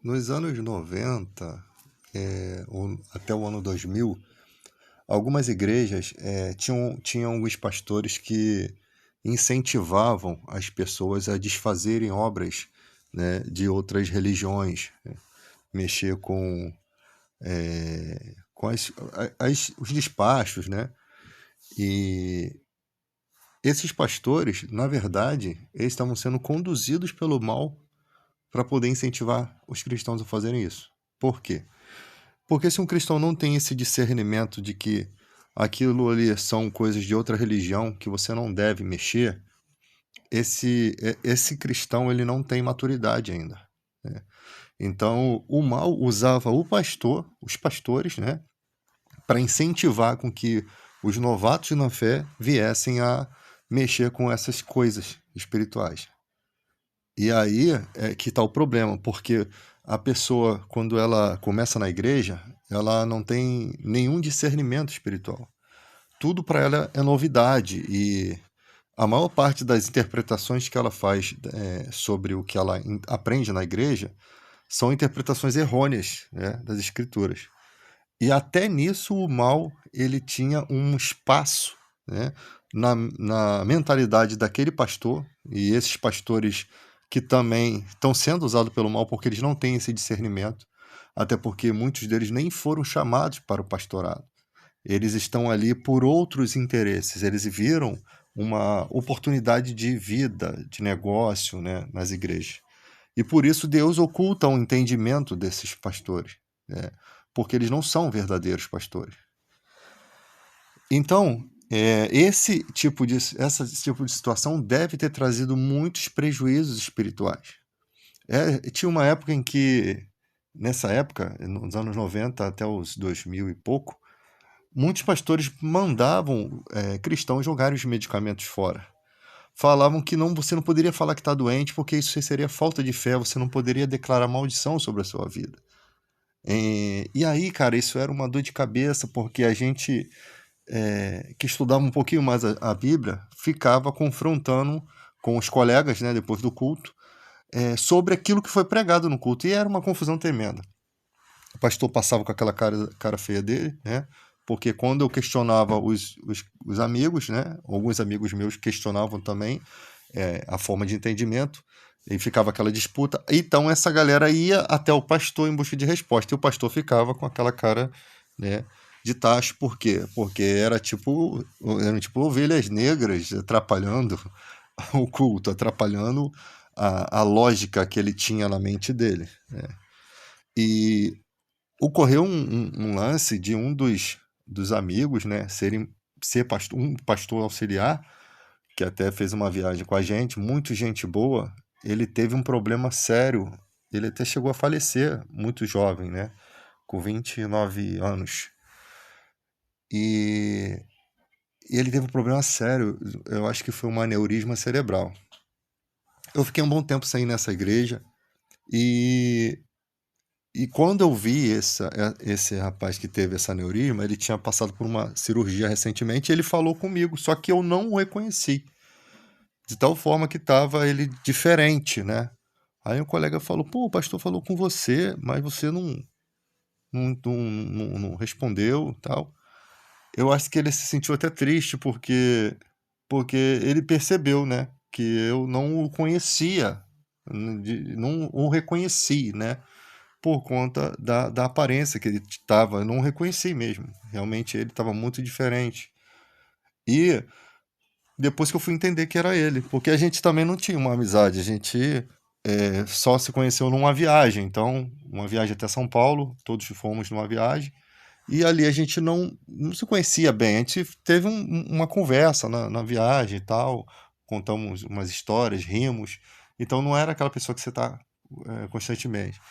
Nos anos 90, até o ano 2000, algumas igrejas tinham alguns pastores que incentivavam as pessoas a desfazerem obras, né, de outras religiões, né, mexer com os despachos, né? E esses pastores, na verdade, eles estavam sendo conduzidos pelo mal para poder incentivar os cristãos a fazerem isso. Por quê? Porque se um cristão não tem esse discernimento de que aquilo ali são coisas de outra religião que você não deve mexer, esse cristão ele não tem maturidade ainda, né? Então o mal usava os pastores, né, para incentivar com que os novatos na fé viessem a mexer com essas coisas espirituais. E aí é que está o problema, porque a pessoa, quando ela começa na igreja, ela não tem nenhum discernimento espiritual. Tudo para ela é novidade e a maior parte das interpretações que ela faz sobre o que ela aprende na igreja são interpretações errôneas, né, das escrituras. E até nisso o mal ele tinha um espaço, né, na mentalidade daquele pastor, e esses pastores que também estão sendo usados pelo mal porque eles não têm esse discernimento, até porque muitos deles nem foram chamados para o pastorado. Eles estão ali por outros interesses, eles viram uma oportunidade de vida, de negócio, né, nas igrejas. E por isso Deus oculta o entendimento desses pastores, né, porque eles não são verdadeiros pastores. Então, esse tipo de situação deve ter trazido muitos prejuízos espirituais. Tinha uma época em que, nessa época, nos anos 90 até os 2000 e pouco, muitos pastores mandavam cristãos jogarem os medicamentos fora. Falavam que você não poderia falar que está doente, porque isso seria falta de fé, você não poderia declarar maldição sobre a sua vida. E aí, cara, isso era uma dor de cabeça, porque a gente que estudava um pouquinho mais a Bíblia ficava confrontando com os colegas, né, depois do culto, sobre aquilo que foi pregado no culto. E era uma confusão tremenda. O pastor passava com aquela cara feia dele, né? Porque quando eu questionava os amigos, né? Alguns amigos meus questionavam também a forma de entendimento, e ficava aquela disputa. Então essa galera ia até o pastor em busca de resposta, e o pastor ficava com aquela cara, né, de tacho. Por quê? Porque eram tipo ovelhas negras atrapalhando o culto, atrapalhando a lógica que ele tinha na mente dele, né? E ocorreu um lance de um dos amigos, né, ser um pastor auxiliar, que até fez uma viagem com a gente, muito gente boa. Ele teve um problema sério, ele até chegou a falecer muito jovem, né, com 29 anos. E ele teve um problema sério, eu acho que foi um aneurisma cerebral. Eu fiquei um bom tempo sem ir nessa igreja, e quando eu vi esse rapaz que teve esse aneurisma, ele tinha passado por uma cirurgia recentemente, e ele falou comigo, só que eu não o reconheci, de tal forma que estava ele diferente, né? Aí um colega falou, pô, o pastor falou com você, mas você não respondeu, tal. Eu acho que ele se sentiu até triste, porque ele percebeu, né, que eu não o conhecia, não o reconheci, né? Por conta da aparência que ele estava, eu não reconheci mesmo. Realmente ele estava muito diferente. E depois que eu fui entender que era ele, porque a gente também não tinha uma amizade, a gente só se conheceu numa viagem. Então, uma viagem até São Paulo, todos fomos numa viagem, e ali a gente não se conhecia bem. A gente teve uma conversa na viagem e tal, contamos umas histórias, rimos. Então não era aquela pessoa que você está constantemente.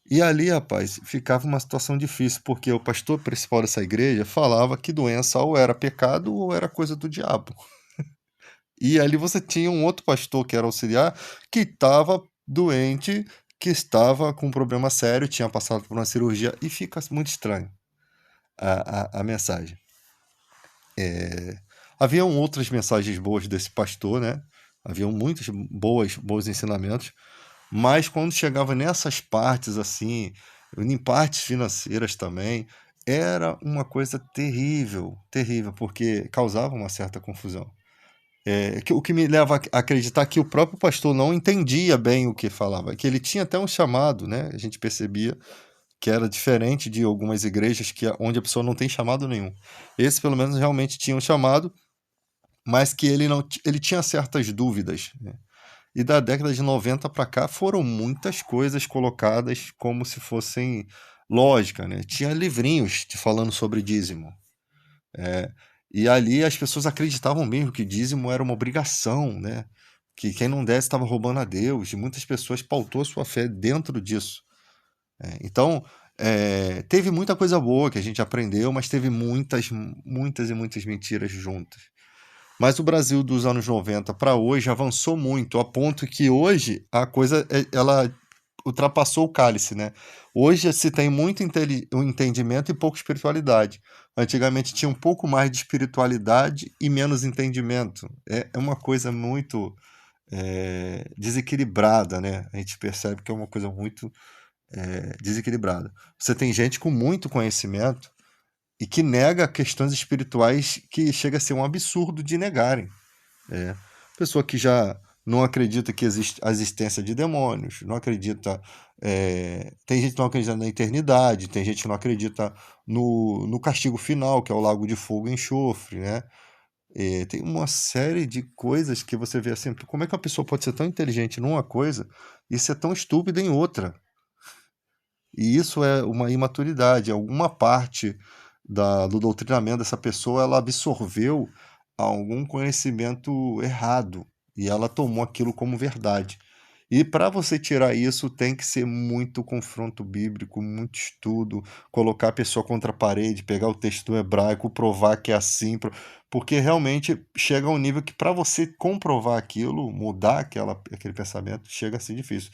E ali, rapaz, ficava uma situação difícil, porque o pastor principal dessa igreja falava que doença ou era pecado ou era coisa do diabo. E ali você tinha um outro pastor que era auxiliar, que estava doente, que estava com um problema sério, tinha passado por uma cirurgia, e fica muito estranho a mensagem. Haviam outras mensagens boas desse pastor, né? Haviam muitos bons ensinamentos, Mas quando chegava nessas partes assim, em partes financeiras também, era uma coisa terrível, terrível, porque causava uma certa confusão. O que me leva a acreditar que o próprio pastor não entendia bem o que falava, que ele tinha até um chamado, né? A gente percebia que era diferente de algumas igrejas onde a pessoa não tem chamado nenhum. Esse, pelo menos, realmente tinha um chamado, mas que ele tinha certas dúvidas, né? E da década de 90 para cá foram muitas coisas colocadas como se fossem lógica, né? Tinha livrinhos falando sobre dízimo. E ali as pessoas acreditavam mesmo que dízimo era uma obrigação, né? Que quem não desse estava roubando a Deus. E muitas pessoas pautou a sua fé dentro disso. Então, teve muita coisa boa que a gente aprendeu, mas teve muitas, muitas e muitas mentiras juntas. Mas o Brasil dos anos 90 para hoje avançou muito, a ponto que hoje a coisa ela ultrapassou o cálice, né? Hoje se tem muito entendimento e pouca espiritualidade. Antigamente tinha um pouco mais de espiritualidade e menos entendimento. É uma coisa muito desequilibrada, né? A gente percebe que é uma coisa muito desequilibrada. Você tem gente com muito conhecimento e que nega questões espirituais que chega a ser um absurdo de negarem. Pessoa que já não acredita que existe a existência de demônios, não acredita. Tem gente que não acredita na eternidade, tem gente que não acredita no castigo final, que é o lago de fogo e enxofre, né? Tem uma série de coisas que você vê assim, como é que uma pessoa pode ser tão inteligente numa coisa e ser tão estúpida em outra? E isso é uma imaturidade, alguma parte do doutrinamento dessa pessoa, ela absorveu algum conhecimento errado e ela tomou aquilo como verdade. E para você tirar isso, tem que ser muito confronto bíblico, muito estudo, colocar a pessoa contra a parede, pegar o texto do hebraico, provar que é assim, porque realmente chega a um nível que para você comprovar aquilo, mudar aquele pensamento, chega a ser difícil.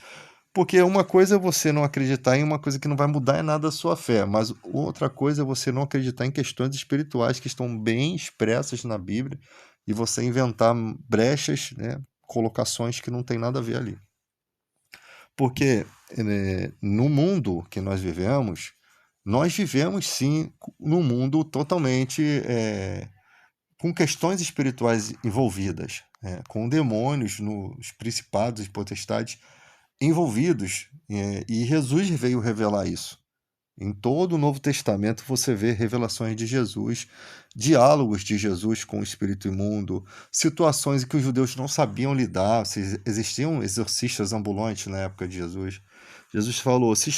Porque uma coisa é você não acreditar em uma coisa que não vai mudar em nada a sua fé, mas outra coisa é você não acreditar em questões espirituais que estão bem expressas na Bíblia e você inventar brechas, né, colocações que não tem nada a ver ali. Porque no mundo que nós vivemos sim num mundo totalmente com questões espirituais envolvidas, com demônios, nos principados e potestades envolvidos, e Jesus veio revelar isso. Em todo o Novo Testamento você vê revelações de Jesus, diálogos de Jesus com o espírito imundo, situações em que os judeus não sabiam lidar, existiam exorcistas ambulantes na época de Jesus. Jesus falou: se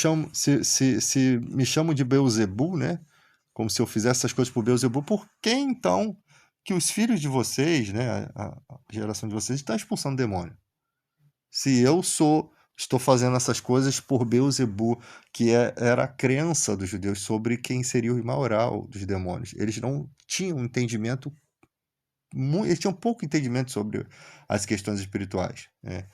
me chamam de Beelzebul, né? Como se eu fizesse essas coisas por Beelzebul, por que então que os filhos de vocês, né, a geração de vocês, está expulsando demônio? Se eu estou fazendo essas coisas por Beelzebul, que era a crença dos judeus sobre quem seria o maioral dos demônios. Eles não tinham entendimento, eles tinham pouco entendimento sobre as questões espirituais, né?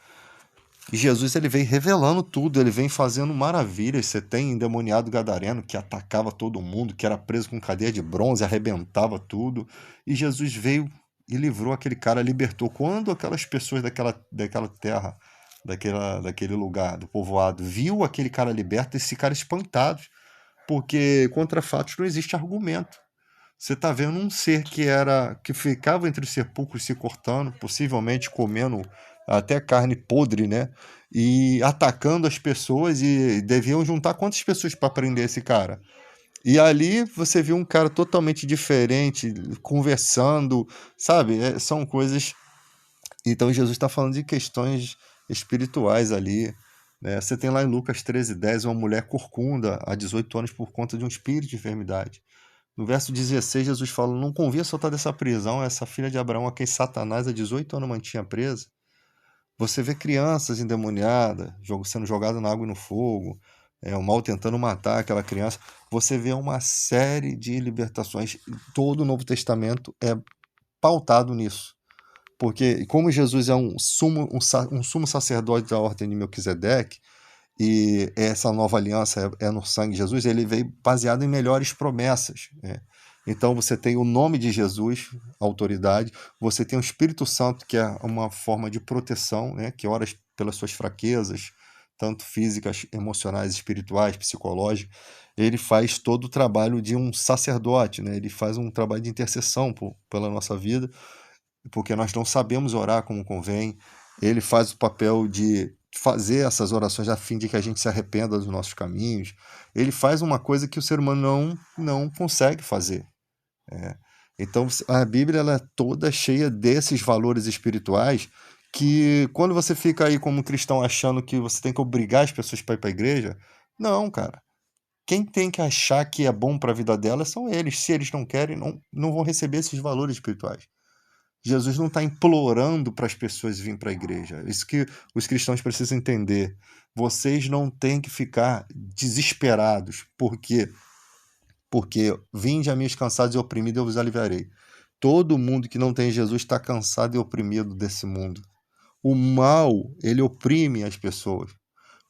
E Jesus ele vem revelando tudo, ele vem fazendo maravilhas. Você tem endemoniado gadareno que atacava todo mundo, que era preso com cadeia de bronze, arrebentava tudo. E Jesus veio e livrou aquele cara, libertou. Quando aquelas pessoas daquela terra, daquele lugar, do povoado, viu aquele cara liberto, esse cara espantados, porque contra fatos não existe argumento. Você está vendo um ser que ficava entre os sepulcros se cortando, possivelmente comendo até carne podre, né? E atacando as pessoas, e deviam juntar quantas pessoas para prender esse cara? E ali você viu um cara totalmente diferente, conversando, sabe? São coisas. Então Jesus está falando de questões espirituais ali, né? Você tem lá em Lucas 13:10 uma mulher corcunda há 18 anos por conta de um espírito de enfermidade. No verso 16, Jesus fala: não convia soltar dessa prisão essa filha de Abraão a quem Satanás há 18 anos mantinha presa. Você vê crianças endemoniadas, sendo jogadas na água e no fogo, o mal tentando matar aquela criança. Você vê uma série de libertações. Todo o Novo Testamento é pautado nisso. Porque como Jesus é um sumo sacerdote da ordem de Melquisedeque, e essa nova aliança é no sangue de Jesus, ele veio baseado em melhores promessas, né? Então você tem o nome de Jesus, autoridade, você tem o Espírito Santo, que é uma forma de proteção, né? Que ora pelas suas fraquezas, tanto físicas, emocionais, espirituais, psicológicas. Ele faz todo o trabalho de um sacerdote, né? Ele faz um trabalho de intercessão pela nossa vida, porque nós não sabemos orar como convém. Ele faz o papel de fazer essas orações a fim de que a gente se arrependa dos nossos caminhos. Ele faz uma coisa que o ser humano não consegue fazer. Então, a Bíblia ela é toda cheia desses valores espirituais que, quando você fica aí como cristão achando que você tem que obrigar as pessoas para ir para a igreja, não, cara. Quem tem que achar que é bom para a vida delas são eles. Se eles não querem, não vão receber esses valores espirituais. Jesus não está implorando para as pessoas virem para a igreja. Isso que os cristãos precisam entender. Vocês não têm que ficar desesperados. Por quê? Porque vinde a mim os cansados e oprimidos, eu vos aliviarei. Todo mundo que não tem Jesus está cansado e oprimido desse mundo. O mal, ele oprime as pessoas.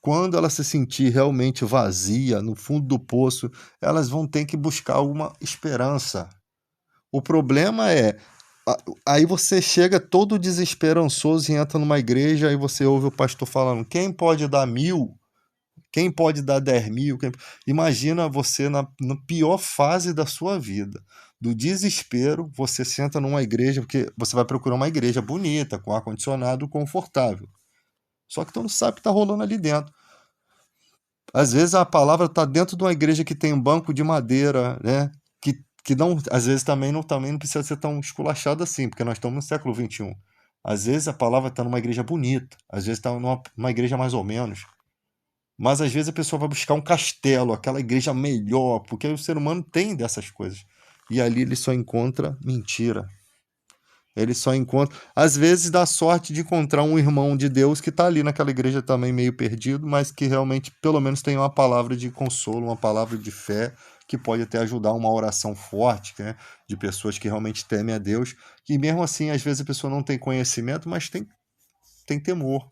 Quando ela se sentir realmente vazia, no fundo do poço, elas vão ter que buscar alguma esperança. O problema é, aí você chega todo desesperançoso e entra numa igreja e você ouve o pastor falando, quem pode dar 1.000? Quem pode dar 10.000? Imagina você na pior fase da sua vida, do desespero, você senta numa igreja, porque você vai procurar uma igreja bonita, com ar-condicionado confortável. Só que tu não sabe o que está rolando ali dentro. Às vezes a palavra está dentro de uma igreja que tem um banco de madeira, né? Que não, às vezes também não precisa ser tão esculachado assim, porque nós estamos no século XXI. Às vezes a palavra está numa igreja bonita, às vezes está numa igreja mais ou menos. Mas às vezes a pessoa vai buscar um castelo, aquela igreja melhor, porque o ser humano tem dessas coisas. E ali ele só encontra mentira. Ele só encontra. Às vezes dá sorte de encontrar um irmão de Deus que está ali naquela igreja também meio perdido, mas que realmente pelo menos tem uma palavra de consolo, uma palavra de fé, que pode até ajudar uma oração forte, né, de pessoas que realmente temem a Deus. E mesmo assim, às vezes a pessoa não tem conhecimento, mas tem temor.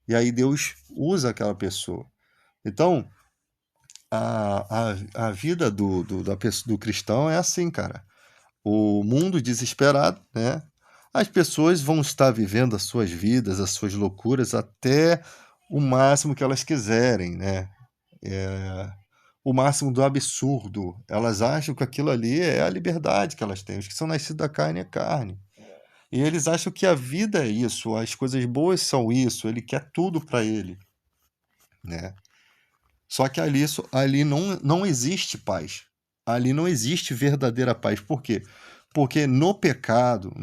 E aí Deus usa aquela pessoa. Então, a vida do cristão é assim, cara. O mundo desesperado, né? As pessoas vão estar vivendo as suas vidas, as suas loucuras até o máximo que elas quiserem, né? O máximo do absurdo. Elas acham que aquilo ali é a liberdade que elas têm. Os que são nascidos da carne é carne. E eles acham que a vida é isso, as coisas boas são isso, ele quer tudo para ele, né? Só que ali não existe paz. Ali não existe verdadeira paz. Por quê? Porque no pecado,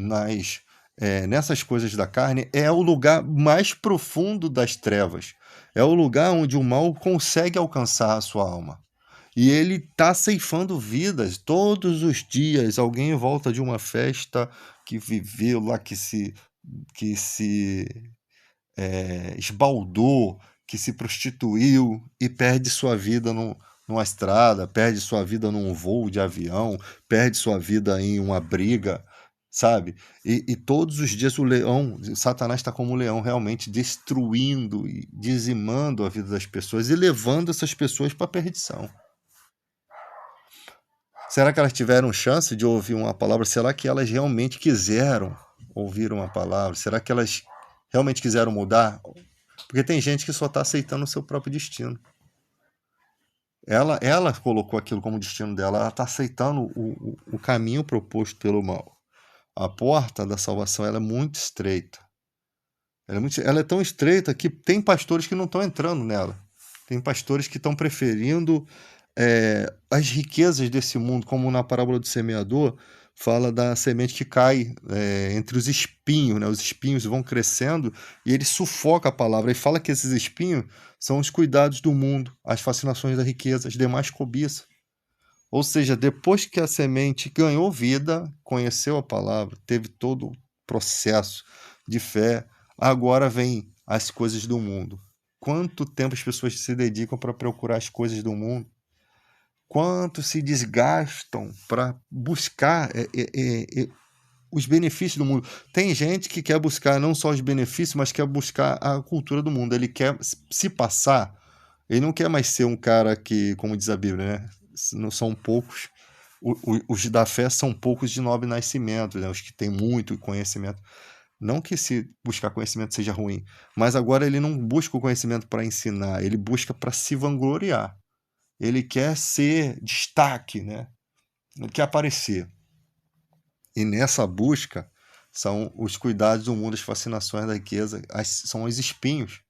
nessas coisas da carne, é o lugar mais profundo das trevas. É o lugar onde o mal consegue alcançar a sua alma. E ele está ceifando vidas todos os dias. Alguém volta de uma festa que viveu lá, que se esbaldou, que se prostituiu e perde sua vida numa estrada, perde sua vida num voo de avião, perde sua vida em uma briga, sabe? E todos os dias Satanás está como um leão, realmente destruindo e dizimando a vida das pessoas e levando essas pessoas para a perdição. Será que elas tiveram chance de ouvir uma palavra? Será que elas realmente quiseram ouvir uma palavra? Será que elas realmente quiseram mudar? Porque tem gente que só está aceitando o seu próprio destino. Ela colocou aquilo como destino dela, ela está aceitando o caminho proposto pelo mal. A porta da salvação ela é muito estreita. Ela é tão estreita que tem pastores que não estão entrando nela. Tem pastores que estão preferindo as riquezas desse mundo, como na parábola do semeador, fala da semente que cai entre os espinhos, né? Os espinhos vão crescendo e ele sufoca a palavra. E fala que esses espinhos são os cuidados do mundo, as fascinações da riqueza, as demais cobiças. Ou seja, depois que a semente ganhou vida, conheceu a palavra, teve todo o processo de fé, agora vem as coisas do mundo. Quanto tempo as pessoas se dedicam para procurar as coisas do mundo? Quanto se desgastam para buscar os benefícios do mundo. Tem gente que quer buscar não só os benefícios, mas quer buscar a cultura do mundo. Ele quer se passar. Ele não quer mais ser um cara que, como diz a Bíblia, né? Não são poucos. Os da fé são poucos de nobre nascimento, né? Os que têm muito conhecimento. Não que se buscar conhecimento seja ruim, mas agora ele não busca o conhecimento para ensinar, ele busca para se vangloriar. Ele quer ser destaque, né? Ele quer aparecer. E nessa busca são os cuidados do mundo, as fascinações da riqueza, são os espinhos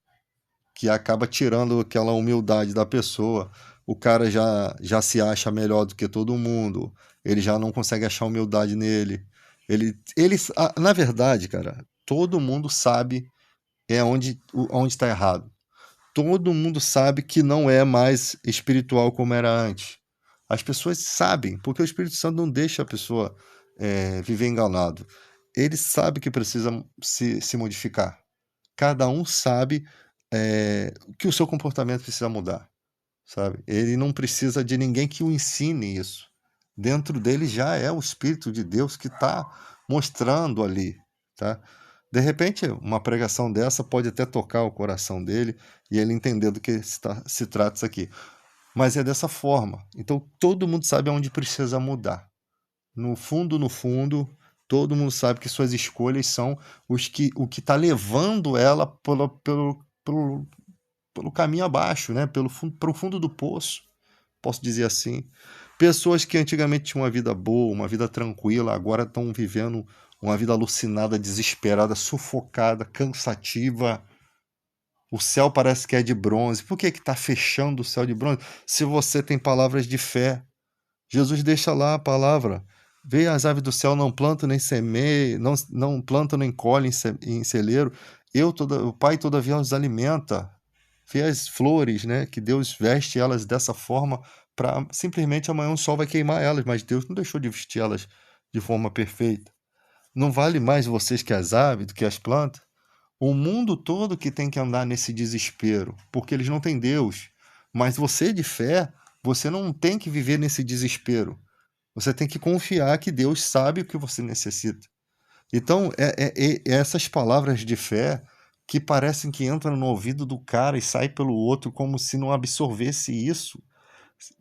que acaba tirando aquela humildade da pessoa. O cara já se acha melhor do que todo mundo, ele já não consegue achar humildade nele. Na verdade, cara, todo mundo sabe onde está errado. Todo mundo sabe que não é mais espiritual como era antes. As pessoas sabem, porque o Espírito Santo não deixa a pessoa viver enganado. Ele sabe que precisa se modificar. Cada um sabe que o seu comportamento precisa mudar, sabe? Ele não precisa de ninguém que o ensine isso. Dentro dele já é o Espírito de Deus que está mostrando ali, tá? De repente, uma pregação dessa pode até tocar o coração dele e ele entender do que se trata isso aqui. Mas é dessa forma. Então, todo mundo sabe aonde precisa mudar. No fundo, todo mundo sabe que suas escolhas são o que está levando ela pelo caminho abaixo, né? Pro fundo do poço, posso dizer assim. Pessoas que antigamente tinham uma vida boa, uma vida tranquila, agora estão vivendo uma vida alucinada, desesperada, sufocada, cansativa. O céu parece que é de bronze. Por que está fechando o céu de bronze? Se você tem palavras de fé, Jesus deixa lá a palavra. Vê as aves do céu, não plantam nem semeiam, não plantam nem colhem em celeiro. O Pai todavia os alimenta. Vê as flores, né? Que Deus veste elas dessa forma para simplesmente amanhã o sol vai queimar elas, mas Deus não deixou de vestir elas de forma perfeita. Não vale mais vocês que as aves do que as plantas? O mundo todo que tem que andar nesse desespero, porque eles não têm Deus. Mas você de fé, você não tem que viver nesse desespero. Você tem que confiar que Deus sabe o que você necessita. Então, essas palavras de fé que parecem que entram no ouvido do cara e saem pelo outro como se não absorvesse isso.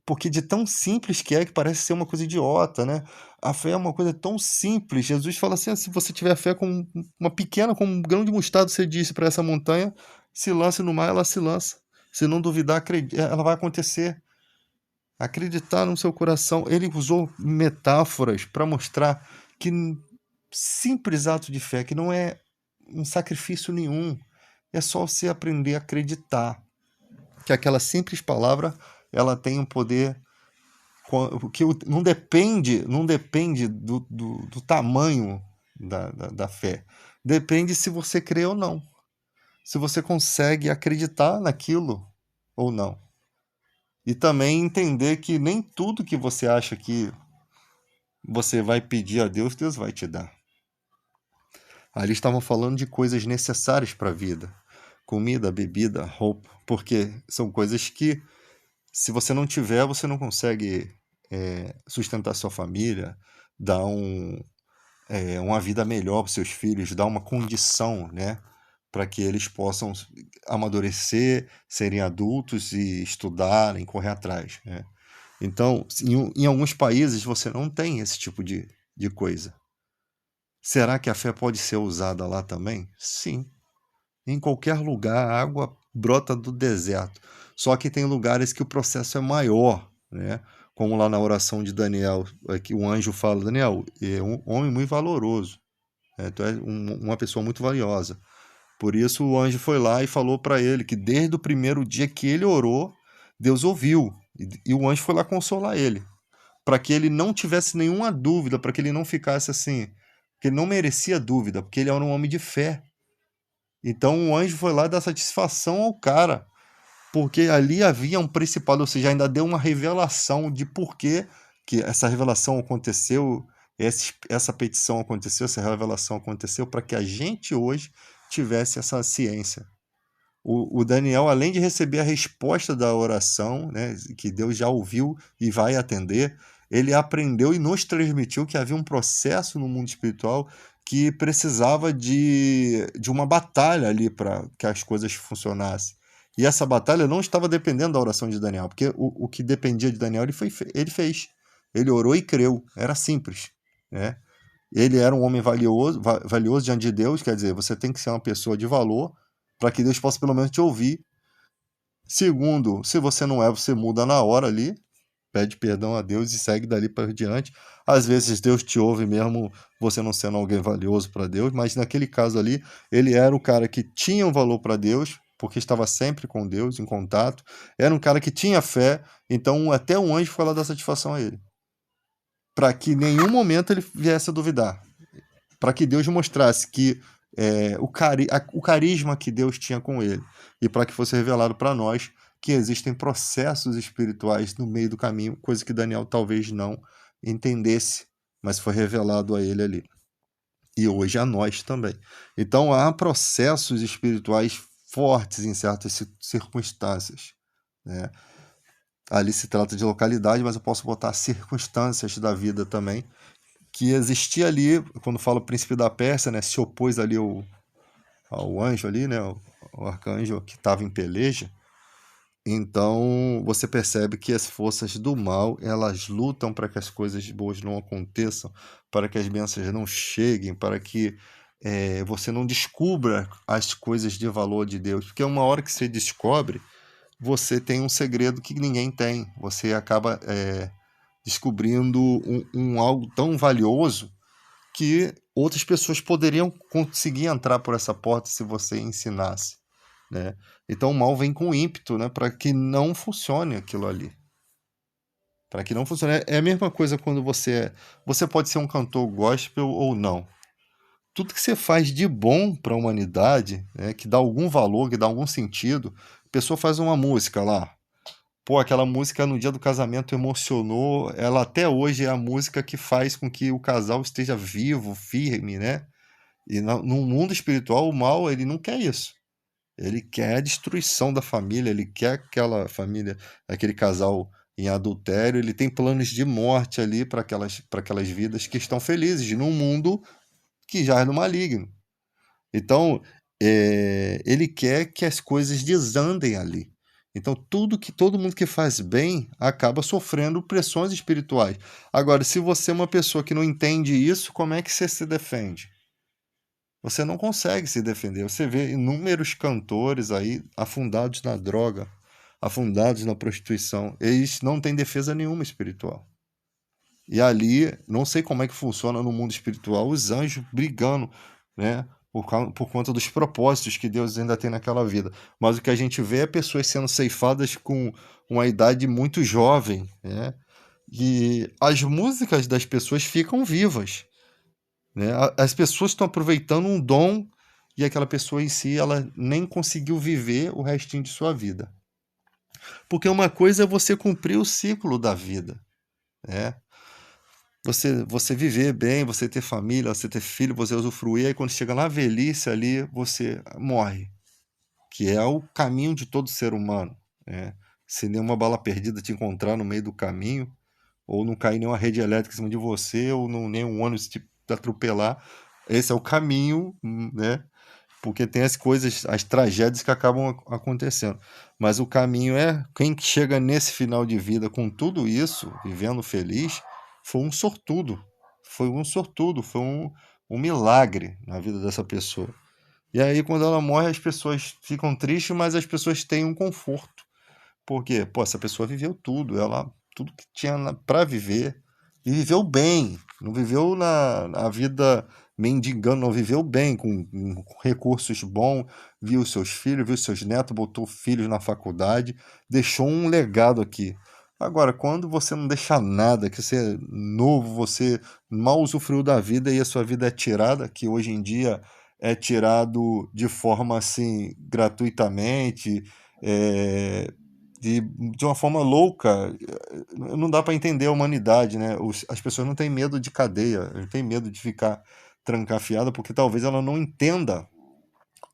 Porque de tão simples que é, que parece ser uma coisa idiota, né? A fé é uma coisa tão simples. Jesus fala assim: se você tiver fé com uma pequena, com um grão de mostarda, você disse para essa montanha, se lance no mar, ela se lança. Se não duvidar, ela vai acontecer. Acreditar no seu coração. Ele usou metáforas para mostrar que simples ato de fé, que não é um sacrifício nenhum. É só você aprender a acreditar que aquela simples palavra ela tem um poder que não depende do tamanho da fé. Depende se você crê ou não. Se você consegue acreditar naquilo ou não. E também entender que nem tudo que você acha que você vai pedir a Deus, Deus vai te dar. Ali estavam falando de coisas necessárias para a vida. Comida, bebida, roupa. Porque são coisas que, se você não tiver, você não consegue sustentar sua família, dar uma vida melhor para seus filhos, dar uma condição, né, para que eles possam amadurecer, serem adultos e estudarem, correr atrás, né? Então, em alguns países você não tem esse tipo de coisa. Será que a fé pode ser usada lá também? Sim. Em qualquer lugar, a água brota do deserto. Só que tem lugares que o processo é maior, né? Como lá na oração de Daniel, que o anjo fala: Daniel, é um homem muito valoroso, né? Tu é uma pessoa muito valiosa. Por isso o anjo foi lá e falou para ele que desde o primeiro dia que ele orou, Deus ouviu. E o anjo foi lá consolar ele, para que ele não tivesse nenhuma dúvida, para que ele não ficasse assim, que ele não merecia dúvida, porque ele era um homem de fé. Então o anjo foi lá dar satisfação ao cara, porque ali havia um principado, ou seja, ainda deu uma revelação de por que essa revelação aconteceu, essa petição aconteceu, essa revelação aconteceu, para que a gente hoje tivesse essa ciência. O Daniel, além de receber a resposta da oração, né, que Deus já ouviu e vai atender, ele aprendeu e nos transmitiu que havia um processo no mundo espiritual que precisava de uma batalha ali para que as coisas funcionassem. E essa batalha não estava dependendo da oração de Daniel, porque o que dependia de Daniel ele fez. Ele orou e creu, era simples, né? ele era um homem valioso diante de Deus, quer dizer, você tem que ser uma pessoa de valor para que Deus possa pelo menos te ouvir. Segundo, se você não é, você muda na hora ali, pede perdão a Deus e segue dali para diante. Às vezes Deus te ouve mesmo você não sendo alguém valioso para Deus, mas naquele caso ali, ele era o cara que tinha um valor para Deus, porque estava sempre com Deus, em contato. Era um cara que tinha fé, então até um anjo foi lá dar satisfação a ele. Para que em nenhum momento ele viesse a duvidar. Para que Deus mostrasse que o carisma que Deus tinha com ele. E para que fosse revelado para nós que existem processos espirituais no meio do caminho, coisa que Daniel talvez não entendesse, mas foi revelado a ele ali. E hoje a nós também. Então há processos espirituais fortes em certas circunstâncias, né? Ali se trata de localidade, mas eu posso botar circunstâncias da vida também, que existia ali, quando fala o príncipe da Pérsia, né, se opôs ali ao anjo ali, né, o arcanjo que estava em peleja. Então você percebe que as forças do mal, elas lutam para que as coisas boas não aconteçam, para que as bênçãos não cheguem, para que você não descubra as coisas de valor de Deus, porque uma hora que você descobre, você tem um segredo que ninguém tem, você acaba descobrindo algo tão valioso que outras pessoas poderiam conseguir entrar por essa porta se você ensinasse, né? Então o mal vem com ímpeto, né, para que não funcione aquilo ali. Para que não funcione. É a mesma coisa quando você pode ser um cantor gospel ou não. Tudo que você faz de bom para a humanidade, né, que dá algum valor, que dá algum sentido, a pessoa faz uma música lá. Pô, aquela música no dia do casamento emocionou. Ela até hoje é a música que faz com que o casal esteja vivo, firme, né? E no mundo espiritual, o mal, ele não quer isso. Ele quer a destruição da família, ele quer aquela família, aquele casal em adultério, ele tem planos de morte ali para aquelas vidas que estão felizes, num mundo que já é no maligno. Então, ele quer que as coisas desandem ali. Então, todo mundo que faz bem acaba sofrendo pressões espirituais. Agora, se você é uma pessoa que não entende isso, como é que você se defende? Você não consegue se defender. Você vê inúmeros cantores aí afundados na droga, afundados na prostituição. Eles não têm defesa nenhuma espiritual. E ali, não sei como é que funciona no mundo espiritual, os anjos brigando, né? Por conta dos propósitos que Deus ainda tem naquela vida. Mas o que a gente vê é pessoas sendo ceifadas com uma idade muito jovem, né? E as músicas das pessoas ficam vivas, né? As pessoas estão aproveitando um dom e aquela pessoa em si, ela nem conseguiu viver o restinho de sua vida. Porque uma coisa é você cumprir o ciclo da vida, né? Você viver bem, você ter família, você ter filho, você usufruir, aí quando chega na velhice ali, você morre, que é o caminho de todo ser humano, né? Se nenhuma bala perdida te encontrar no meio do caminho, ou não cair nenhuma rede elétrica em cima de você, ou nenhum ônibus te atropelar, esse é o caminho, né? Porque tem as coisas, as tragédias que acabam acontecendo. Mas o caminho quem chega nesse final de vida com tudo isso, vivendo feliz, foi um sortudo. Foi um sortudo, foi um milagre na vida dessa pessoa. E aí, quando ela morre, as pessoas ficam tristes, mas as pessoas têm um conforto. Porque, pô, essa pessoa viveu tudo, tudo que tinha para viver, e viveu bem, não viveu na vida mendigando, não viveu bem, com recursos bons, viu seus filhos, viu seus netos, botou filhos na faculdade, deixou um legado aqui. Agora, quando você não deixa nada, que você é novo, você mal usufruiu da vida e a sua vida é tirada, que hoje em dia é tirado de forma assim, gratuitamente, é, de uma forma louca, não dá para entender a humanidade, né? As pessoas não têm medo de cadeia, não têm medo de ficar trancafiada, porque talvez ela não entenda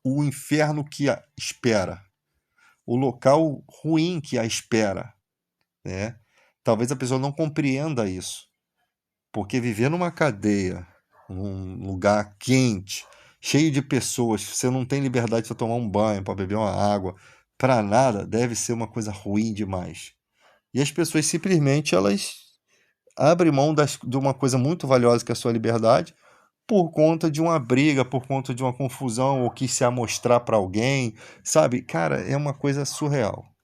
o inferno que a espera, o local ruim que a espera, né? Talvez a pessoa não compreenda isso, porque viver numa cadeia, num lugar quente, cheio de pessoas, você não tem liberdade para tomar um banho, para beber uma água, para nada, deve ser uma coisa ruim demais. E as pessoas simplesmente elas abrem mão de uma coisa muito valiosa que é a sua liberdade por conta de uma briga, por conta de uma confusão, ou quis se amostrar para alguém, sabe? Cara, é uma coisa surreal.